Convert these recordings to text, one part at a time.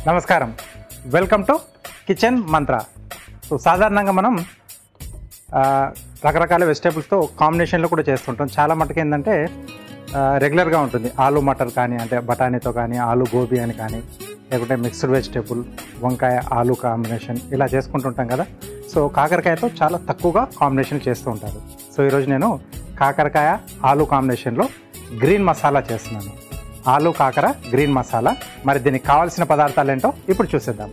నమస్కారం, welcome to kitchen Mantra. So సాధారణంగా మనం రకరకాల వెజిటేబుల్స్తో కాంబినేషన్లో కూడా చేస్తుంటాం. చాలా మటుకు ఏంటంటే రెగ్యులర్గా ఉంటుంది. ఆలు మటర్ కానీ, అంటే బఠానీతో కానీ, ఆలు గోబీ అని కానీ, లేకుంటే మిక్స్డ్ వెజిటేబుల్ వంకాయ ఆలు కాంబినేషన్ ఇలా చేసుకుంటుంటాం కదా. సో కాకరకాయతో చాలా తక్కువగా కాంబినేషన్ చేస్తూ ఉంటారు. సో ఈరోజు నేను కాకరకాయ ఆలు కాంబినేషన్లో గ్రీన్ మసాలా చేస్తున్నాను. ఆలు కాకర గ్రీన్ మసాలా. మరి దీనికి కావాల్సిన పదార్థాలు ఏంటో ఇప్పుడు చూసేద్దాం.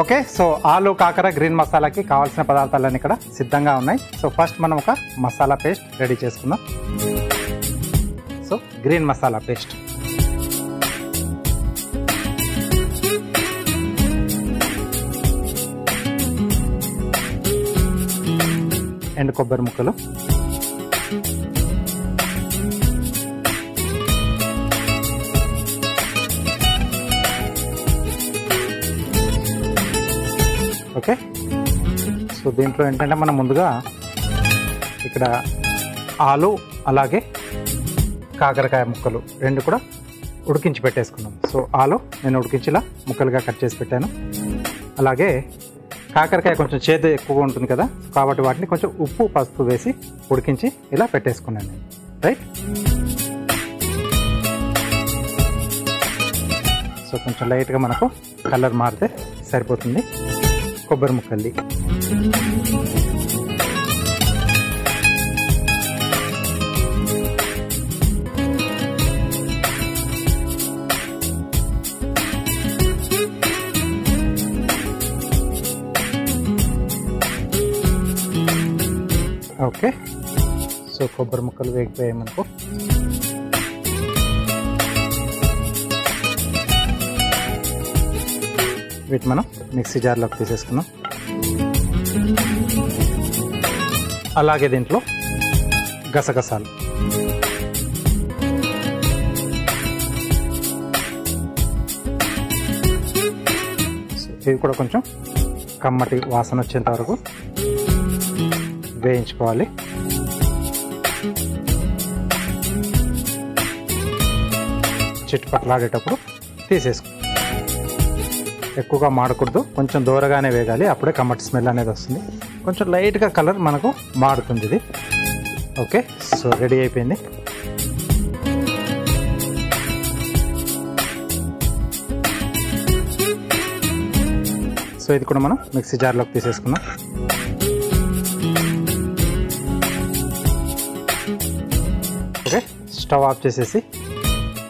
ఓకే, సో ఆలు కాకర గ్రీన్ మసాలాకి కావాల్సిన పదార్థాలన్నీ ఇక్కడ సిద్ధంగా ఉన్నాయి. సో ఫస్ట్ మనం ఒక మసాలా పేస్ట్ రెడీ చేసుకుందాం. సో గ్రీన్ మసాలా పేస్ట్, ఎండు కొబ్బరి ముక్కలు, ఓకే. సో దీంట్లో ఏంటంటే మనం ముందుగా ఇక్కడ ఆలు అలాగే కాకరకాయ ముక్కలు రెండు కూడా ఉడికించి పెట్టేసుకున్నాం. సో ఆలు నేను ఉడికించి ఇలా ముక్కలుగా కట్ చేసి పెట్టాను. అలాగే కాకరకాయ కొంచెం చేదు ఎక్కువగా ఉంటుంది కదా, కాబట్టి వాటిని కొంచెం ఉప్పు పసుపు వేసి ఉడికించి ఇలా పెట్టేసుకున్నాను నేను. రైట్. సో కొంచెం లైట్గా మనకు కలర్ మారితే సరిపోతుంది. కొబ్బరి ముక్కల్ని ఓకే. సో కొబ్బరి ముక్కలు వేగిపోయాయి మనకు. వీటి మనం మిక్సీ జార్లోకి తీసేసుకున్నాం. అలాగే దీంట్లో గసగసాలు, ఇవి కూడా కొంచెం కమ్మటి వాసన వచ్చేంత వరకు వేయించుకోవాలి. చిట్టుపట్లాడేటప్పుడు తీసేసుకో. ఎక్కువగా మాడకూడదు, కొంచెం దూరగానే వేగాలి, అప్పుడే కమ్మటి స్మెల్ అనేది వస్తుంది. కొంచెం లైట్గా కలర్ మనకు మాడుతుంది ఇది. ఓకే, సో రెడీ అయిపోయింది. సో ఇది కూడా మనం మిక్సీ జార్లోకి తీసేసుకున్నాం. ఓకే, స్టవ్ ఆఫ్ చేసేసి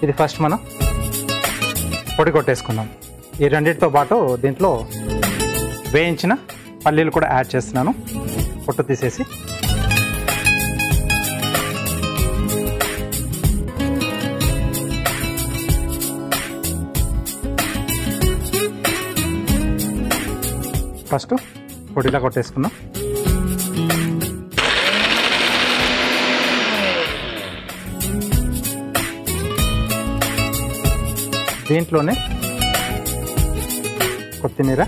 ఇది ఫస్ట్ మనం పొడి కొట్టేసుకుందాం. ఈ రెండింటితో పాటు దీంట్లో వేయించిన పల్లీలు కూడా యాడ్ చేస్తున్నాను. పొట్టు తీసేసి ఫస్ట్ పొడిలా కొట్టేసుకున్నాం. దీంట్లోనే కొత్తిమీర,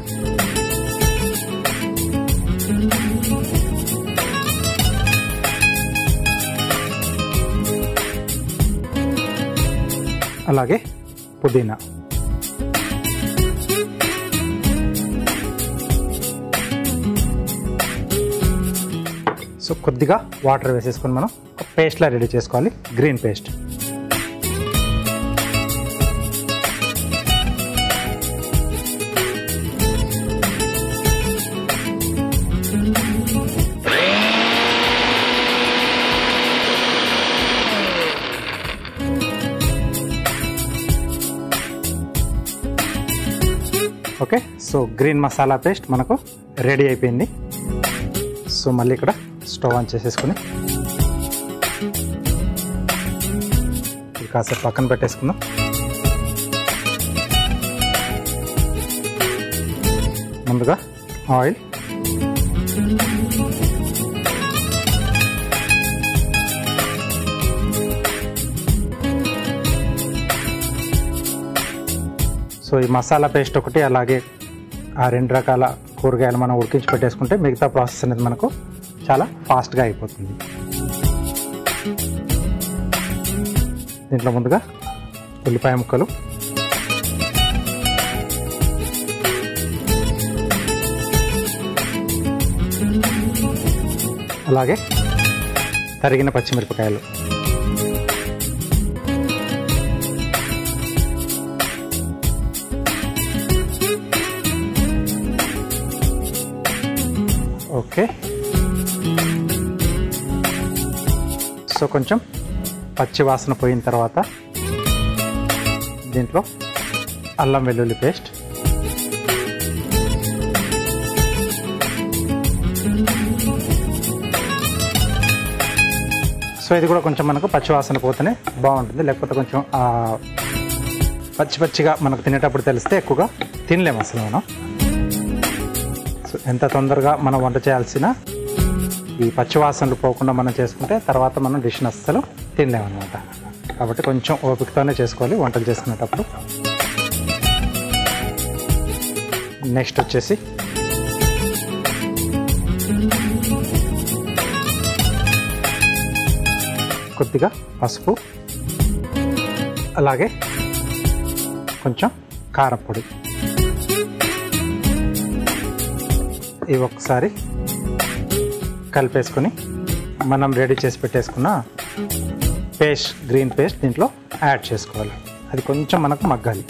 అలాగే పుదీనా, సో కొద్దిగా వాటర్ వేసేసుకొని మనం ఒక పేస్ట్లా రెడీ చేసుకోవాలి. Green paste. Okay, so green masala paste మనకు రెడీ అయిపోయింది. సో మళ్ళీ ఇక్కడ స్టవ్ ఆన్ చేసేసుకుని ఇది కాసేపు పక్కన పెట్టేసుకుందాం. ముందుగా ఆయిల్, సో ఈ మసాలా పేస్ట్ ఒకటి, అలాగే ఆ రెండు రకాల కూరగాయలు మనం ఉడికించి పెట్టేసుకుంటే మిగతా ప్రాసెస్ అనేది మనకు చాలా ఫాస్ట్గా అయిపోతుంది. దీంట్లో ముందుగా ఉల్లిపాయ ముక్కలు, అలాగే తరిగిన పచ్చిమిరపకాయలు, ఓకే. సో కొంచెం పచ్చి వాసన పోయిన తర్వాత దీంట్లో అల్లం వెల్లుల్లి పేస్ట్, సో ఇది కూడా కొంచెం మనకు పచ్చి వాసన పోతేనే బాగుంటుంది, లేకపోతే కొంచెం పచ్చిగా మనకు తినేటప్పుడు తెలిస్తే ఎక్కువగా తినలేము అసలు మనం. సో ఎంత తొందరగా మనం వంట చేయాల్సిన ఈ పచ్చి వాసనలు పోకుండా మనం చేసుకుంటే తర్వాత మనం డిష్ని అస్సలు తినలేము అనమాట. కాబట్టి కొంచెం ఓపికతోనే చేసుకోవాలి వంటలు చేసుకునేటప్పుడు. నెక్స్ట్ వచ్చేసి కొద్దిగా పసుపు, అలాగే కొంచెం కారం పొడి. ఇవి ఒకసారి కలిపేసుకొని మనం రెడీ చేసి పెట్టేసుకున్న పేస్ట్, గ్రీన్ పేస్ట్ దీంట్లో యాడ్ చేసుకోవాలి. అది కొంచెం మనకు మగ్గాలి,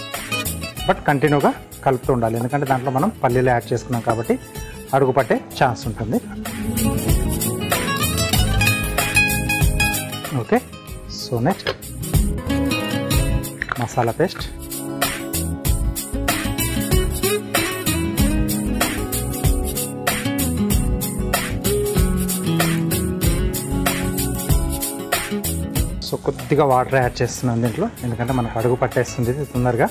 బట్ కంటిన్యూగా కలుపుతూ ఉండాలి, ఎందుకంటే దాంట్లో మనం పల్లీలు యాడ్ చేసుకున్నాం కాబట్టి అడుగు పట్టే ఛాన్స్ ఉంటుంది. Okay. So next masala paste, so కొద్దిగా వాటర్ యాడ్ చేస్తున్నాను దీంట్లో, ఎందుకంటే మనకు అడుగు పట్టేస్తుంది ఇది తొందరగా.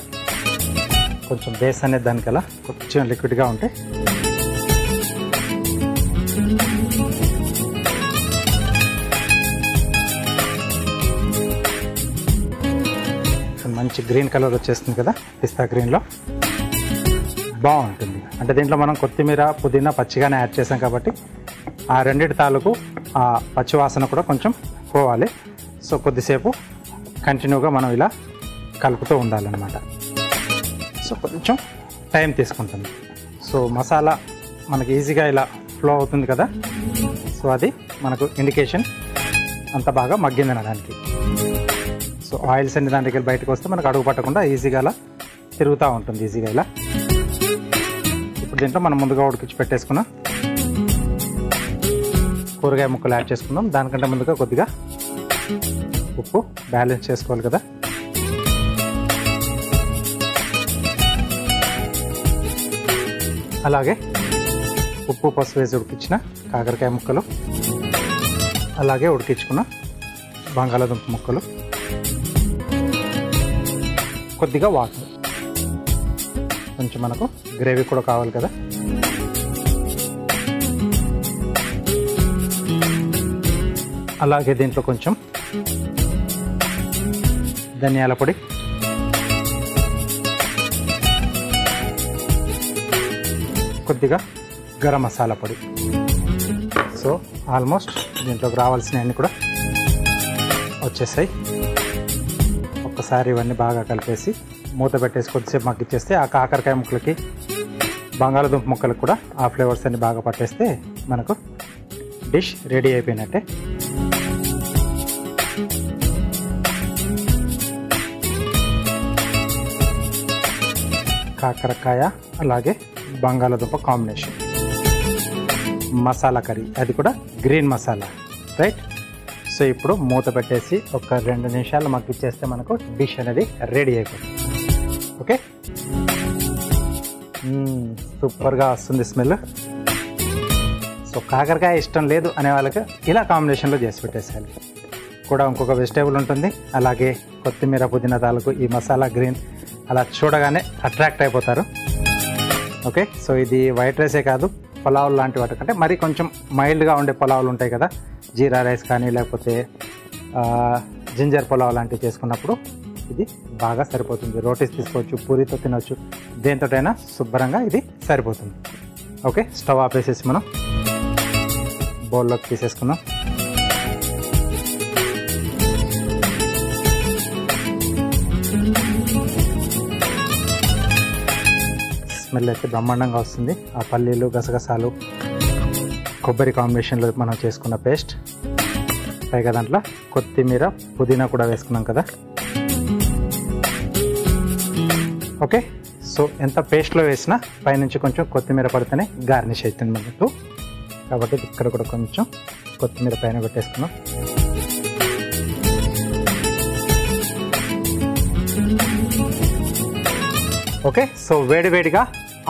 కొంచెం బేస్ అనేది దానికి అలా కొంచెం లిక్విడ్గా ఉంటే మంచి గ్రీన్ కలర్ వచ్చేస్తుంది కదా, పిస్తా గ్రీన్లో బాగుంటుంది. అంటే దీంట్లో మనం కొత్తిమీర, పుదీనా పచ్చిగానే యాడ్ చేసాం కాబట్టి ఆ రెండింటి తాలూకు ఆ పచ్చి వాసన కూడా కొంచెం పోవాలి. సో కొద్దిసేపు కంటిన్యూగా మనం ఇలా కలుపుతూ ఉండాలన్నమాట. సో కొంచెం టైం తీసుకుంటుంది. సో మసాలా మనకి ఈజీగా ఇలా ఫ్లో అవుతుంది కదా, సో అది మనకు ఇండికేషన్ అంత బాగా మగ్గింది అనడానికి. సో ఆయిల్స్ అన్ని దాని దగ్గర బయటకు వస్తే మనకు అడుగు పట్టకుండా ఈజీగా అలా తిరుగుతూ ఉంటుంది ఈజీగా ఇలా. ఇప్పుడు దీంట్లో మనం ముందుగా ఉడికించి పెట్టేసుకున్న కూరగాయ ముక్కలు యాడ్ చేసుకుందాం. దానికంటే ముందుగా కొద్దిగా ఉప్పు బ్యాలెన్స్ చేసుకోవాలి కదా. అలాగే ఉప్పు, పసుపు వేసి ఉడికించిన కాకరకాయ ముక్కలు, అలాగే ఉడికించుకున్న బంగాళాదుంప ముక్కలు, కొద్దిగా వాటర్, కొంచెం మనకు గ్రేవీ కూడా కావాలి కదా. అలాగే దీంట్లో కొంచెం ధనియాల పొడి, కొద్దిగా గరం మసాలా పొడి. సో ఆల్మోస్ట్ దీంట్లోకి రావాల్సినవన్నీ కూడా వచ్చేసాయి. ఒక్కసారి ఇవన్నీ బాగా కలిపేసి మూత పెట్టేసి కొద్దిసేపు మగ్గిచ్చేస్తే ఆ కాకరకాయ ముక్కలకి, బంగాళాదుంప ముక్కలకు కూడా ఆ ఫ్లేవర్స్ అన్ని బాగా పట్టేస్తే మనకు డిష్ రెడీ అయిపోయినట్టే. కాకరకాయ అలాగే బంగాళాదుంప కాంబినేషన్ మసాలా కర్రీ, అది కూడా గ్రీన్ మసాలా, రైట్. సో ఇప్పుడు మూత పెట్టేసి ఒక 2 నిమిషాలు మగ్గిచ్చేస్తే మనకు డిష్ అనేది రెడీ అయిపోతుంది. ఓకే, సూపర్గా వస్తుంది స్మెల్. సో కాకరకాయ ఇష్టం లేదు అనే వాళ్ళకి ఇలా కాంబినేషన్లో చేసి పెట్టేసేయాలి. కూడా ఇంకొక వెజిటేబుల్ ఉంటుంది, అలాగే కొత్తిమీర, పుదీనా తాలూకు ఈ మసాలా గ్రీన్ అలా చూడగానే అట్రాక్ట్ అయిపోతారు. ఓకే, సో ఇది వైట్ రైసే కాదు, పులావులు లాంటి వాటికంటే మరి కొంచెం మైల్డ్గా ఉండే పులావులు ఉంటాయి కదా, జీరా రైస్ కానీ లేకపోతే జింజర్ పులావ్ లాంటివి చేసుకున్నప్పుడు ఇది బాగా సరిపోతుంది. రోటీస్ తీసుకోవచ్చు, పూరితో తినవచ్చు, దేంతోటైనా శుభ్రంగా ఇది సరిపోతుంది. ఓకే, స్టవ్ ఆపేసేసి మనం బౌల్లోకి తీసేసుకుందాం. స్మెల్ అయితే బ్రహ్మాండంగా వస్తుంది. ఆ పల్లీలు, గసగసాలు, కొబ్బరి కాంబినేషన్లో మనం చేసుకున్న పేస్ట్, పైగా దాంట్లో కొత్తిమీర, పుదీనా కూడా వేసుకున్నాం కదా. ఓకే, సో ఎంత పేస్ట్లో వేసినా పైనుంచి కొంచెం కొత్తిమీర పడితేనే గార్నిష్ అవుతుంది మనకు. కాబట్టి ఇక్కడ కూడా కొంచెం కొత్తిమీర పైన పెట్టేసుకున్నాం. ఓకే, సో వేడివేడిగా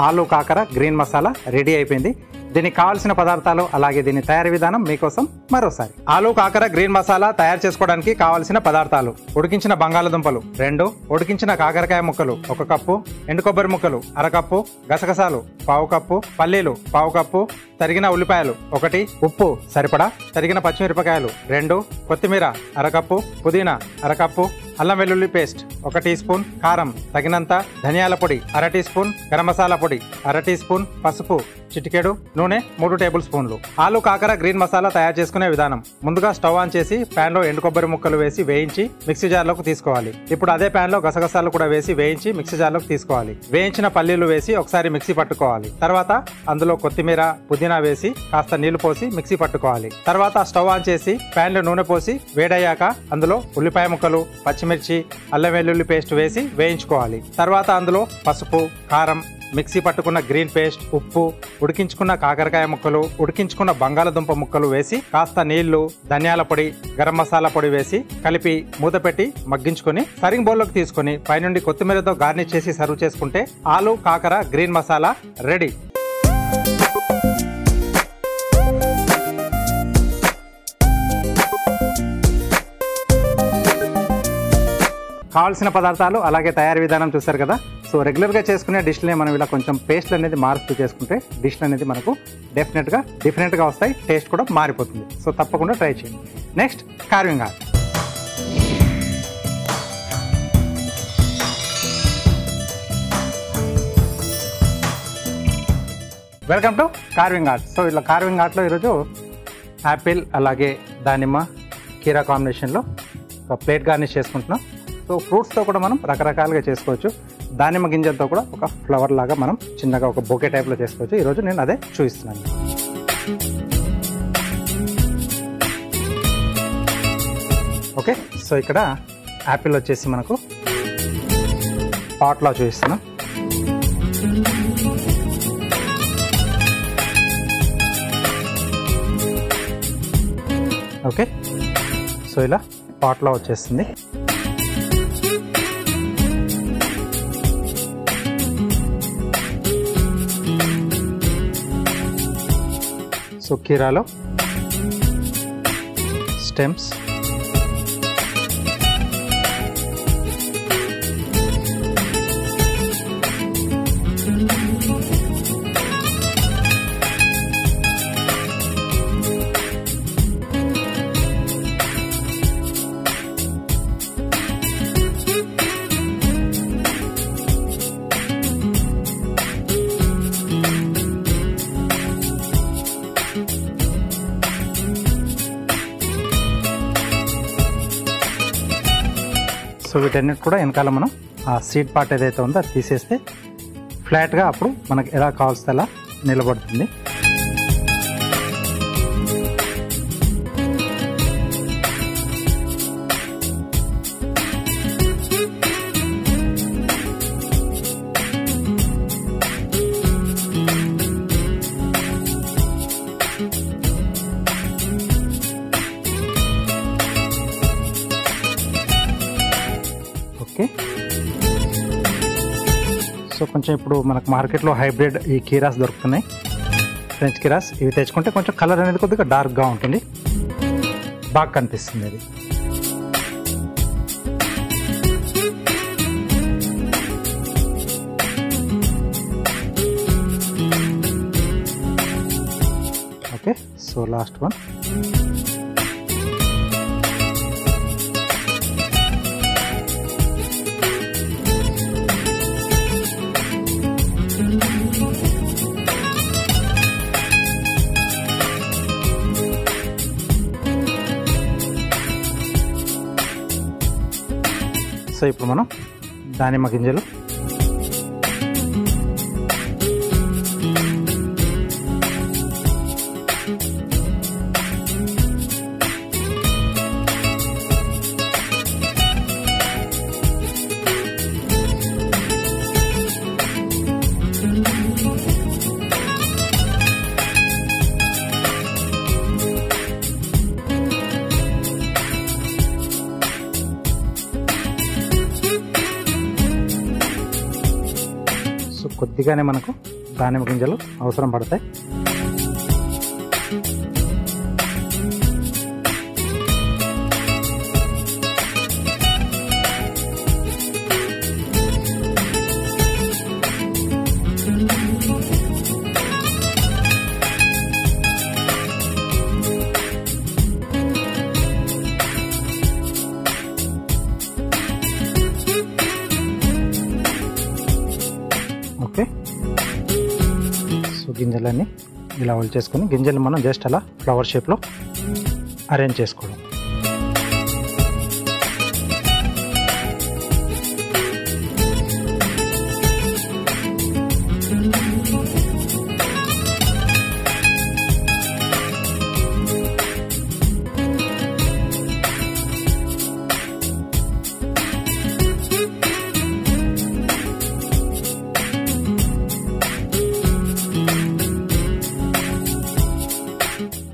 ఆలు కాకర గ్రీన్ మసాలా రెడీ అయిపోయింది. దీనికి కావాల్సిన పదార్థాలు అలాగే దీని తయారీ విధానం మీకోసం మరోసారి. ఆలు కాకర గ్రీన్ మసాలా తయారు చేసుకోవడానికి కావాల్సిన పదార్థాలు: ఉడికించిన బంగాళదుంపలు 2, ఉడికించిన కాకరకాయ ముక్కలు 1 కప్పు, ఎండు కొబ్బరి ముక్కలు 1/2 కప్పు, గసగసాలు 1/2 కప్పు, పల్లీలు 1/2 కప్పు, తరిగిన ఉల్లిపాయలు 1, ఉప్పు సరిపడా, తరిగిన పచ్చిమిరపకాయలు 2, కొత్తిమీర 1/2 కప్పు, పుదీనా 1/2 కప్పు, అల్లం వెల్లుల్లి పేస్ట్ 1 టీ స్పూన్, కారం తగినంత, ధనియాల పొడి 1/2 టీ స్పూన్, గరం మసాలా పొడి 1/2 టీ స్పూన్, పసుపు చిటికెడు, నూనె 3 టేబుల్ స్పూన్లు. ఆలు కాకర గ్రీన్ మసాలా తయారు చేసుకునే విధానం: ముందుగా స్టవ్ ఆన్ చేసి ప్యాన్ లో ఎండు కొబ్బరి ముక్కలు వేసి వేయించి మిక్సీ జార్లోకి తీసుకోవాలి. ఇప్పుడు అదే ప్యాన్ లో గసగసాలు కూడా వేసి వేయించి మిక్సీ జార్లోకి తీసుకోవాలి. వేయించిన పల్లీలు వేసి ఒకసారి మిక్సీ పట్టుకోవాలి. తర్వాత అందులో కొత్తిమీర, పుదీనా వేసి కాస్త నీళ్లు పోసి మిక్సీ పట్టుకోవాలి. తర్వాత స్టవ్ ఆన్ చేసి ప్యాన్ లో నూనె పోసి వేడయ్యాక అందులో ఉల్లిపాయ ముక్కలు, పచ్చిమిర్చి, అల్లం వెల్లుల్లి పేస్ట్ వేసి వేయించుకోవాలి. తర్వాత అందులో పసుపు, కారం, మిక్సీ పట్టుకున్న గ్రీన్ పేస్ట్, ఉప్పు, ఉడికించుకున్న కాకరకాయ ముక్కలు, ఉడికించుకున్న బంగాళదుంప ముక్కలు వేసి కాస్త నీళ్లు, ధనియాల పొడి, గరం మసాలా పొడి వేసి కలిపి మూత పెట్టి మగ్గించుకొని సర్వింగ్ బౌల్లోకి తీసుకొని పైనుండి కొత్తిమీరతో గార్నిష్ చేసి సర్వ్ చేసుకుంటే ఆలు కాకర గ్రీన్ మసాలా రెడీ. కావాల్సిన పదార్థాలు అలాగే తయారీ విధానం చూస్తారు కదా. సో రెగ్యులర్గా చేసుకునే డిష్లనే మనం ఇలా కొంచెం పేస్ట్లు అనేది మారుస్తూ చేసుకుంటే డిష్లు అనేది మనకు డెఫినెట్గా డిఫరెంట్గా వస్తాయి, టేస్ట్ కూడా మారిపోతుంది. సో తప్పకుండా ట్రై చేయండి. Next carving art. Welcome to carving art. So ఇలా కార్వింగ్ ఆర్ట్లో ఈరోజు యాపిల్ అలాగే దానిమ్మ కీరా కాంబినేషన్లో ఒక ప్లేట్ గార్నిష్ చేసుకుంటున్నాం. సో ఫ్రూట్స్తో కూడా మనం రకరకాలుగా చేసుకోవచ్చు. దానిమ్మ గింజలతో కూడా ఒక ఫ్లవర్ లాగా మనం చిన్నగా ఒక బొకే టైప్లో చేసుకోవచ్చు. ఈరోజు నేను అదే చూపిస్తున్నాను. ఓకే, సో ఇక్కడ యాపిల్ వచ్చేసి మనకు పాట్లో చూపిస్తున్నాం. ఓకే, సో ఇలా పాట్లో వచ్చేస్తుంది. సో కీరాలో స్టెమ్స్, సో వీటన్నిటి కూడా వెనకాల మనం ఆ సీడ్ పార్ట్ ఏదైతే ఉందో అది తీసేస్తే ఫ్లాట్గా అప్పుడు మనకు ఎలా కావాల్సి అలా నిలబడుతుంది. ఓకే, సో కొంచెం ఇప్పుడు మనకు మార్కెట్లో హైబ్రిడ్ ఈ కీరాస్ దొరుకుతున్నాయి, ఫ్రెంచ్ కీరాస్. ఇవి తెచ్చుకుంటే కొంచెం కలర్ అనేది కొద్దిగా డార్క్గా ఉంటుంది, బాగా కనిపిస్తుంది అది. Okay, so last one. ఇప్పుడు మనం దానిమ్మ గింజలు, కొద్దిగానే మనకు దానిమ్మ గింజలు అవసరం పడతాయి. ఓకే, సో గింజలన్నీ ఇలా చేసుకొని గింజలు మనం జస్ట్ అలా ఫ్లవర్ షేప్లో అరేంజ్ చేసుకోవడం.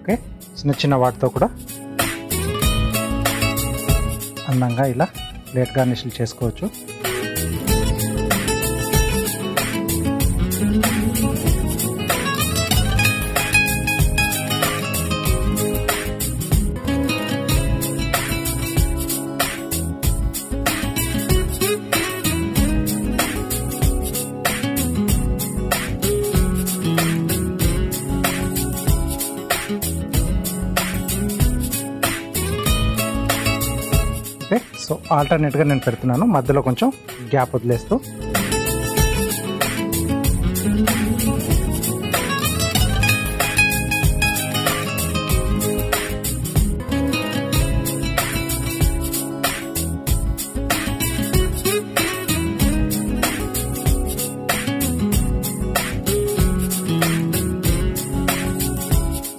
ఓకే, చిన్న చిన్న వాటితో కూడా అందంగా ఇలా ప్లేట్ గార్నిష్లు చేసుకోవచ్చు. ఓకే, సో ఆల్టర్నేట్గా నేను పెడుతున్నాను, మధ్యలో కొంచెం గ్యాప్ వదిలేస్తూ.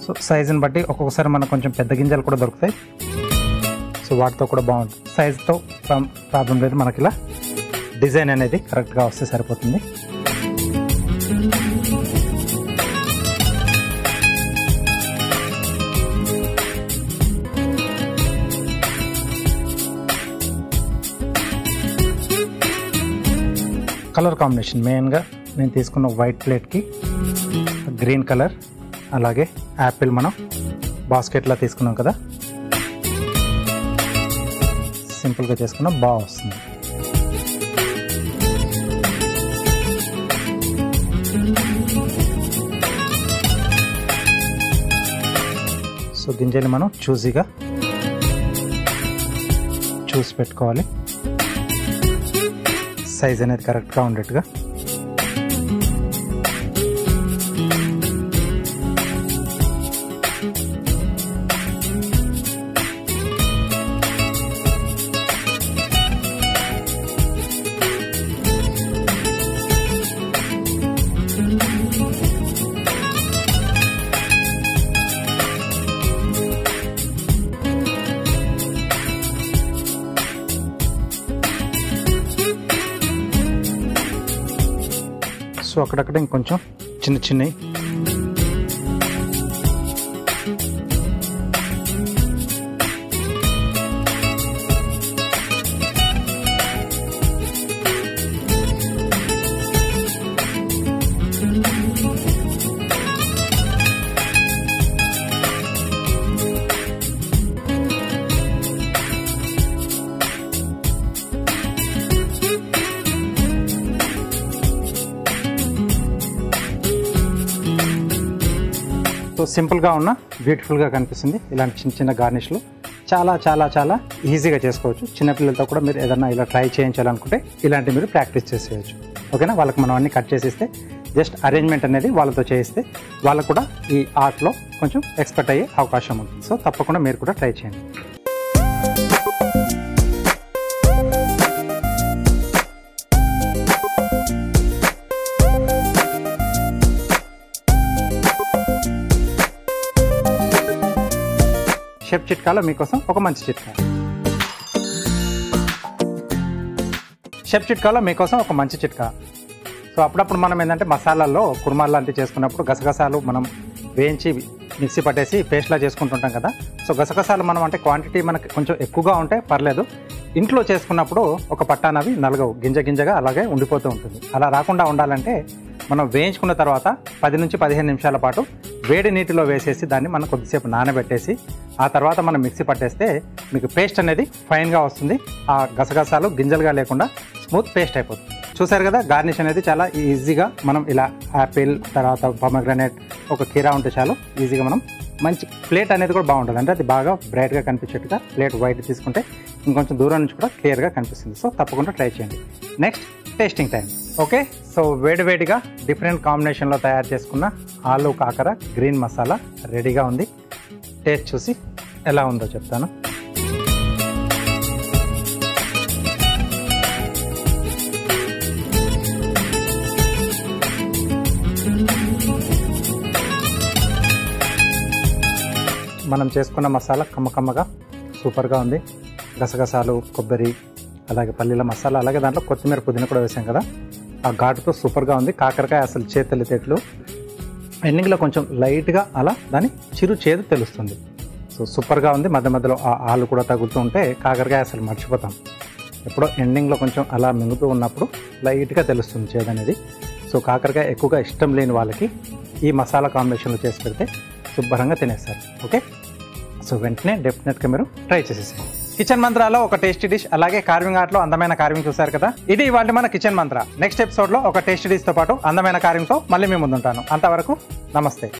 సో సైజుని బట్టి ఒక్కొక్కసారి మనకు కొంచెం పెద్ద గింజలు కూడా దొరుకుతాయి, సో వాటితో కూడా బాగుంటుంది. సైజుతో ప్రాబ్లం లేదు, మనకి ఇలా డిజైన్ అనేది కరెక్ట్గా వస్తే సరిపోతుంది. కలర్ కాంబినేషన్ మెయిన్గా నేను తీసుకున్న వైట్ ప్లేట్కి గ్రీన్ కలర్, అలాగే యాపిల్ మనం బాస్కెట్లో తీసుకున్నాం కదా, సింపుల్గా చేసుకున్నా బాగా వస్తుంది. సో గింజలు మనం చూసి పెట్టుకోవాలి, సైజ్ అనేది కరెక్ట్గా ఉండేట్టుగా. సో అక్కడక్కడ ఇంకొంచెం చిన్న చిన్నవి సో సింపుల్గా ఉన్న బ్యూటిఫుల్గా కనిపిస్తుంది. ఇలాంటి చిన్న చిన్న గార్నిష్లు చాలా చాలా చాలా ఈజీగా చేసుకోవచ్చు. చిన్నపిల్లలతో కూడా మీరు ఏదన్నా ఇలా ట్రై చేయించాలనుకుంటే ఇలాంటివి మీరు ప్రాక్టీస్ చేసేయచ్చు. ఓకేనా, వాళ్ళకి మనం అన్ని కట్ చేసిస్తే జస్ట్ అరేంజ్మెంట్ అనేది వాళ్ళతో చేయిస్తే వాళ్ళకు కూడా ఈ ఆర్ట్లో కొంచెం ఎక్స్పర్ట్ అయ్యే అవకాశం ఉంది. సో తప్పకుండా మీరు కూడా ట్రై చేయండి. షెఫ్ చిట్కాలో మీకోసం ఒక మంచి చిట్కా. షెఫ్ చిట్కాలో మీకోసం ఒక మంచి చిట్కా. సో అప్పుడప్పుడు మనం ఏంటంటే మసాలాల్లో కుర్మాలు లాంటివి చేసుకున్నప్పుడు గసగసాలు మనం వేయించి మిక్సీ పట్టేసి పేస్ట్లా చేసుకుంటుంటాం కదా. సో గసగసాలు మనం అంటే క్వాంటిటీ మనకి కొంచెం ఎక్కువగా ఉంటే పర్లేదు. ఇంట్లో చేసుకున్నప్పుడు ఒక పట్టానవి నలగవు, గింజగా అలాగే ఉండిపోతూ ఉంటుంది. అలా రాకుండా ఉండాలంటే మనం వేయించుకున్న తర్వాత 10 నుంచి 15 నిమిషాల పాటు వేడి నీటిలో వేసేసి దాన్ని మనం కొద్దిసేపు నానబెట్టేసి ఆ తర్వాత మనం మిక్సీ పట్టేస్తే మీకు పేస్ట్ అనేది ఫైన్గా వస్తుంది. ఆ గసగసాలు గింజలుగా లేకుండా స్మూత్ పేస్ట్ అయిపోతుంది. చూసారు కదా, గార్నిష్ అనేది చాలా ఈజీగా మనం ఇలా యాపిల్ తర్వాత పొమగ్రనేట్ ఒక కీరా ఉంటే చాలు ఈజీగా మనం మంచి ప్లేట్ అనేది కూడా బాగుంటుంది. అంటే అది బాగా బ్రైట్గా కనిపించేట్టుగా ప్లేట్ వైట్ తీసుకుంటే ఇంకొంచెం దూరం నుంచి కూడా క్లియర్గా కనిపిస్తుంది. సో తప్పకుండా ట్రై చేయండి. Next tasting time. Okay, so వేడివేడిగా డిఫరెంట్ కాంబినేషన్లో తయారు చేసుకున్న ఆలు కాకర గ్రీన్ మసాలా రెడీగా ఉంది. టేస్ట్ చూసి ఎలా ఉందో చెప్తాను. మనం చేసుకున్న మసాలా కమ్మగా సూపర్గా ఉంది. గసగసాలు, కొబ్బరి, అలాగే పల్లీల మసాలా, అలాగే దాంట్లో కొత్తిమీర, పుదీనా కూడా వేసాం కదా. ఆ ఘాటుతో సూపర్గా ఉంది. కాకరకాయ అసలు చేతెట్లు ఎండింగ్లో కొంచెం లైట్గా అలా దాని చిరు చేదు తెలుస్తుంది. సో సూపర్గా ఉంది. మధ్యలో ఆ ఆలు కూడా తగులుతూ ఉంటే కాకరకాయ అసలు మర్చిపోతాం. ఎప్పుడో ఎండింగ్లో కొంచెం అలా మింగుతూ ఉన్నప్పుడు లైట్గా తెలుస్తుంది చేదు అనేది. సో కాకరకాయ ఎక్కువగా ఇష్టం లేని వాళ్ళకి ఈ మసాలా కాంబినేషన్లో చేసి పెడితే శుభ్రంగా తినేస్తారు. ఓకే, సో వెంటనే డెఫినెట్గా మీరు ట్రై చేసేసేయండి. కిచెన్ మంత్రాలో ఒక టేస్టీ డిష్, అలాగే కార్వింగ్ ఆర్ట్లో అందమైన కార్వింగ్ చూసారు కదా. ఇది ఇవాళ మన కిచెన్ మంత్ర. నెక్స్ట్ ఎపిసోడ్లో ఒక టేస్టీ డిష్తో పాటు అందమైన కార్వింగ్తో మళ్ళీ మీ ముందుంటాను. అంతవరకు నమస్తే.